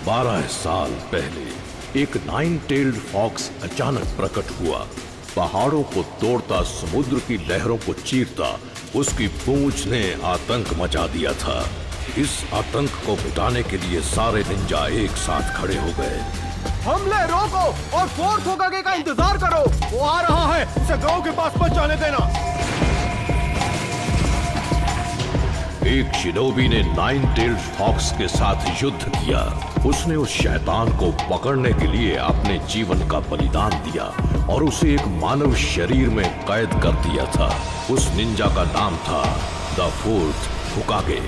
12 साल पहले एक नाइन टेल्ड फॉक्स अचानक प्रकट हुआ। पहाड़ों को तोड़ता, समुद्र की लहरों को चीरता उसकी पूंछ ने आतंक मचा दिया था। इस आतंक को मिटाने के लिए सारे निंजा एक साथ खड़े हो गए। हमले रोको और फोर्थ होकागे का इंतजार करो, वो आ रहा है, उसे गांव के पास मत जाने देना। एक शिनोबी ने नाइन टेल्ड फॉक्स के साथ युद्ध किया। उसने उस शैतान को पकड़ने के लिए अपने जीवन का बलिदान दिया और उसे एक मानव शरीर में कैद कर दिया था। उस निंजा का नाम था द फोर्थ होकागे।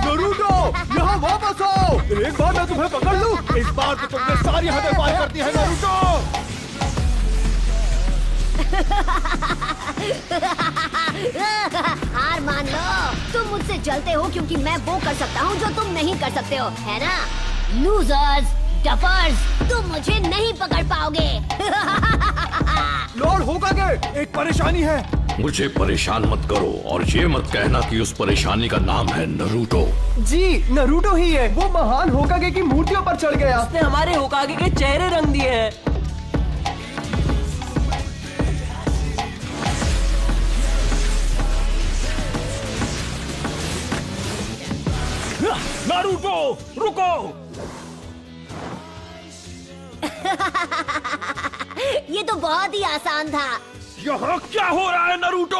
नरूटो, यहाँ वापस आओ। एक बार मैं तुम्हें पकड़ लूं, इस बार तो तुमने सारी हदें पार कर दी है नरूटो। हार मान लो, तुम मुझसे जलते हो क्योंकि मैं वो कर सकता हूँ जो तुम नहीं कर सकते हो, है ना? लूजर्स, डफर्स, तुम मुझे नहीं पकड़ पाओगे। लॉर्ड होकागे, एक परेशानी है। मुझे परेशान मत करो और ये मत कहना कि उस परेशानी का नाम है नरूटो। जी, नरूटो ही है। वो महान होकागे की मूर्तियों पर चढ़ गया। उसने हमारे होकागे के चेहरे रंग दिए हैं। नारुतो, रुको। ये तो बहुत ही आसान था। यहाँ क्या हो रहा है नरूटो?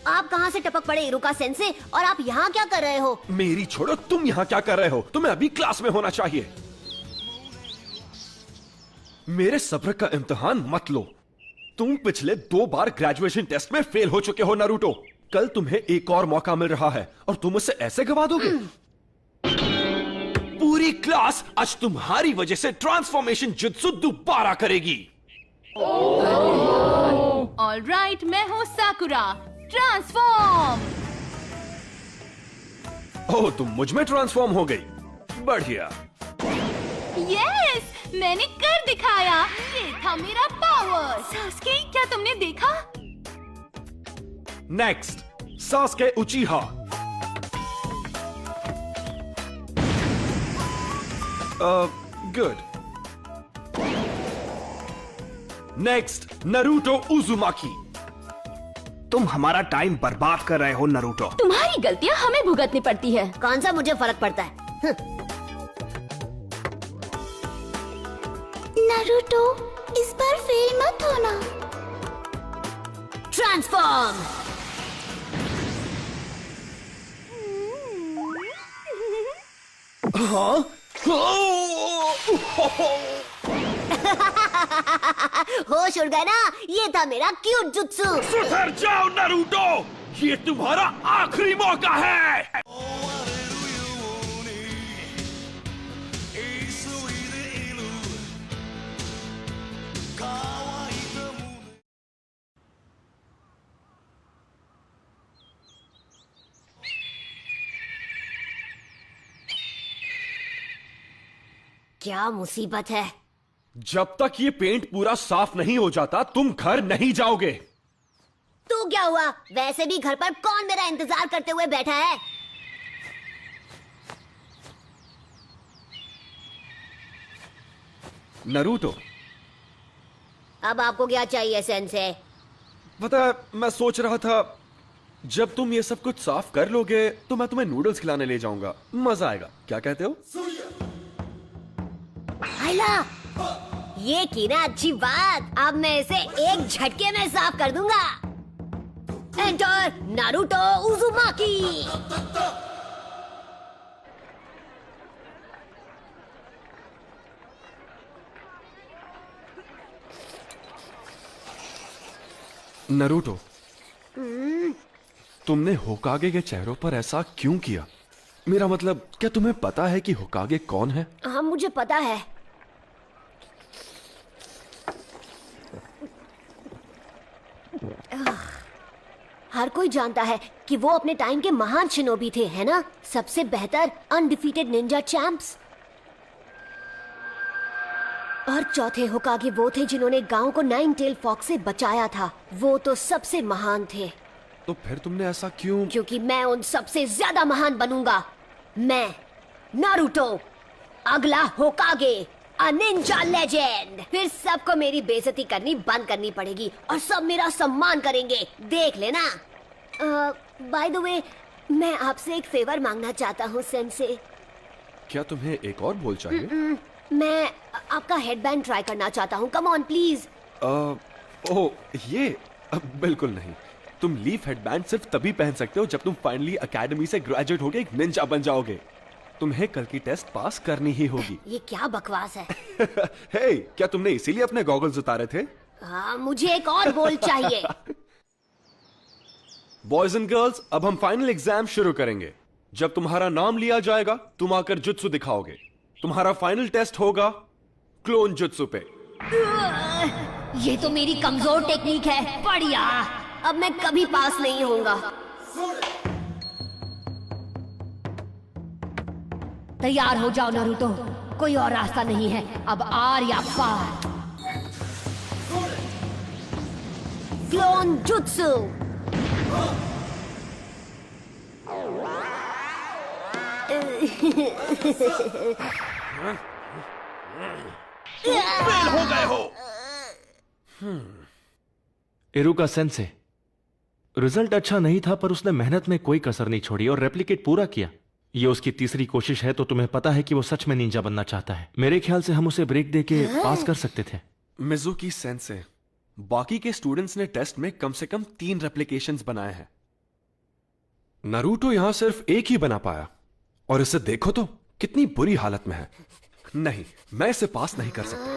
आप कहाँ से टपक पड़े इरुका सेंसे, और आप यहाँ क्या कर रहे हो? मेरी छोड़ो, तुम यहाँ क्या कर रहे हो? तुम्हें अभी क्लास में होना चाहिए। मेरे सब्र का इम्तिहान मत लो। तुम पिछले 2 बार ग्रेजुएशन टेस्ट में फेल हो चुके हो नरूटो। कल तुम्हें एक और मौका मिल रहा है और तुम उसे ऐसे गवा दोगे? पूरी क्लास आज तुम्हारी वजह से ट्रांसफॉर्मेशन जुत्सु दोबारा करेगी। ऑलराइट, मैं हूँ साकुरा। ट्रांसफॉर्म। ओह, तुम मुझ में ट्रांसफॉर्म हो गई। बढ़िया। यस, मैंने कर दिखाया। ये था मेरा पावर। सास्के, क्या तुमने देखा? Next, Sasuke उचिहा। Good. Next, Naruto उजुमाकी। तुम हमारा टाइम बर्बाद कर रहे हो नरूटो। तुम्हारी गलतियाँ हमें भुगतनी पड़ती है। कौन सा मुझे फर्क पड़ता है? नारुतो, इस बार फेल मत होना। ट्रांसफॉर्म। हाँ? होश उड़ गया ना? ये था मेरा क्यूट जुत्सु। सुधर जाओ नरूटो, ये तुम्हारा आखिरी मौका है। क्या मुसीबत है? जब तक ये पेंट पूरा साफ नहीं हो जाता तुम घर नहीं जाओगे। तो क्या हुआ? वैसे भी घर पर कौन मेरा इंतजार करते हुए बैठा है? नरूटो, अब आपको क्या चाहिए सेंसे? पता है, मैं सोच रहा था जब तुम ये सब कुछ साफ कर लोगे तो मैं तुम्हें नूडल्स खिलाने ले जाऊंगा। मजा आएगा, क्या कहते हो? आइला, ये की ना अच्छी बात। अब मैं इसे एक झटके में साफ कर दूंगा। Enter Naruto उजुमाकी। नरूटो, तुमने होकागे के चेहरों पर ऐसा क्यों किया? मेरा मतलब, क्या तुम्हें पता है कि होकागे कौन है? हाँ, मुझे पता है। हर कोई जानता है कि वो अपने टाइम के महान शिनोबी थे, है ना? सबसे बेहतर अनडिफीटेड निंजा चैंप्स। और चौथे होकागे वो थे जिन्होंने गांव को नाइन टेल फॉक्स से बचाया था। वो तो सबसे महान थे। तो फिर तुमने ऐसा क्यों? क्योंकि मैं उन सबसे ज्यादा महान बनूंगा। मैं नारुतो, अगला होकागे, अ निंजा लेजेंड। फिर सबको मेरी बेइज्जती करनी बंद करनी पड़ेगी और सब मेरा सम्मान करेंगे, देख लेना। बाय द वे, मैं आपसे एक फेवर मांगना चाहता हूँ सेंसे। क्या तुम्हें एक और बोल चाहिए? मैं आपका हेडबैंड ट्राई करना चाहता हूँ। Come on please. ओह ये बिल्कुल नहीं। तुम लीफ हेडबैंड सिर्फ तभी पहन सकते हो जब तुम फाइनली एकेडमी से ग्रेजुएट होके एक निंजा बन जाओगे। तुम्हें कल की टेस्ट पास करनी ही होगी। ये क्या बकवास है? हे, क्या तुमने इसीलिए अपने गॉगल्स उतारे थे? हाँ, मुझे एक और बोल चाहिए। बॉयज एंड गर्ल्स, अब हम फाइनल एग्जाम शुरू करेंगे। जब तुम्हारा नाम लिया जाएगा तुम आकर जुत्सु दिखाओगे। तुम्हारा फाइनल टेस्ट होगा क्लोन जुत्सु पे। ये तो मेरी कमजोर टेक्निक है। बढ़िया, अब मैं कभी पास नहीं होऊंगा। तैयार हो जाओ नारुतो, कोई और रास्ता नहीं है, अब आर या पार। Clone jutsu. फेल हो गए हो। इरुका सेंसे, रिजल्ट अच्छा नहीं था पर उसने मेहनत में कोई कसर नहीं छोड़ी और रेप्लिकेट पूरा किया। ये उसकी तीसरी कोशिश है, तो तुम्हें पता है कि वो सच में निंजा बनना चाहता है। मेरे ख्याल से हम उसे ब्रेक देके पास कर सकते थे। मिजुकी सेंसे, बाकी के स्टूडेंट्स ने टेस्ट में कम से कम 3 रेप्लिकेशंस बनाए हैं। नारुतो यहां सिर्फ एक ही बना पाया, और इसे देखो तो कितनी बुरी हालत में है। नहीं, मैं इसे पास नहीं कर सकता।